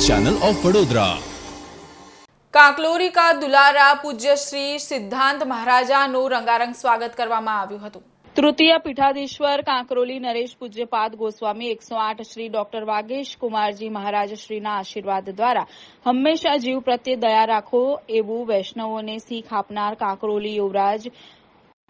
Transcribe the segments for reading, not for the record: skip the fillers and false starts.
Channel of Vadodara. કાંકલોરી કા દુલારા પૂજ્ય શ્રી સિદ્ધાંત મહારાજાનું રંગારંગ સ્વાગત કરવામાં આવ્યું હતું। તૃતીય પીઠાધીશ્વર કાંકરોલી નરેશ પૂજ્યપાદ ગોસ્વામી 108 શ્રી ડોક્ટર વાગેશ કુમારજી મહારાજ શ્રીના આશીર્વાદ દ્વારા હંમેશા જીવ પ્રત્યે દયા રાખો એવું વૈષ્ણવોને શીખ આપનાર કાંકરોલી યુવરાજ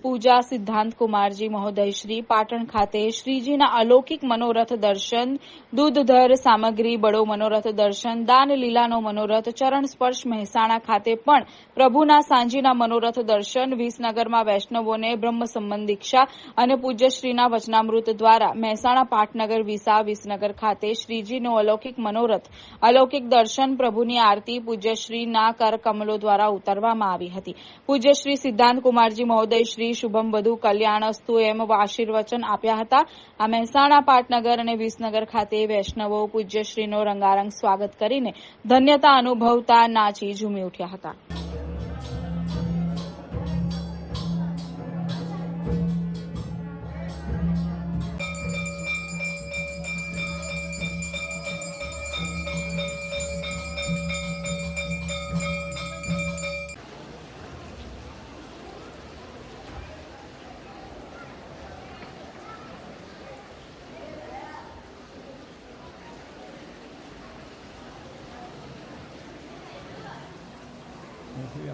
પૂજા સિદ્ધાંત કુમારજી મહોદય શ્રી પાટણ ખાતે શ્રીજીના અલૌકિક મનોરથ દર્શન, દૂધધર સામગ્રી બળો મનોરથ દર્શન, દાન લીલાનો મનોરથ, ચરણ સ્પર્શ મહેસાણા ખાતે પણ પ્રભુના સાંજીના મનોરથ દર્શન, વિસનગરમાં વૈષ્ણવોને બ્રહ્મ સંબંધ દીક્ષા અને પૂજ્યશ્રીના વચનામૃત દ્વારા મહેસાણા પાટનગર વિસનગર ખાતે શ્રીજીનો અલૌકિક મનોરથ, અલૌકિક દર્શન, પ્રભુની આરતી પૂજ્યશ્રીના કરકમલો દ્વારા ઉતારવામાં આવી હતી। પૂજ્યશ્રી સિદ્ધાંત કુમારજી મહોદય શ્રી શુભમ વધુ કલ્યાણસ્તુ એમ આશીર્વચન આપ્યા હતા। આ મહેસાણા પાટનગર અને વિસનગર ખાતે વૈષ્ણવો પૂજ્યશ્રીનો રંગારંગ સ્વાગત કરીને ધન્યતા અનુભવતા નાચી ઝૂમી ઉઠ્યા હતા। नहीं,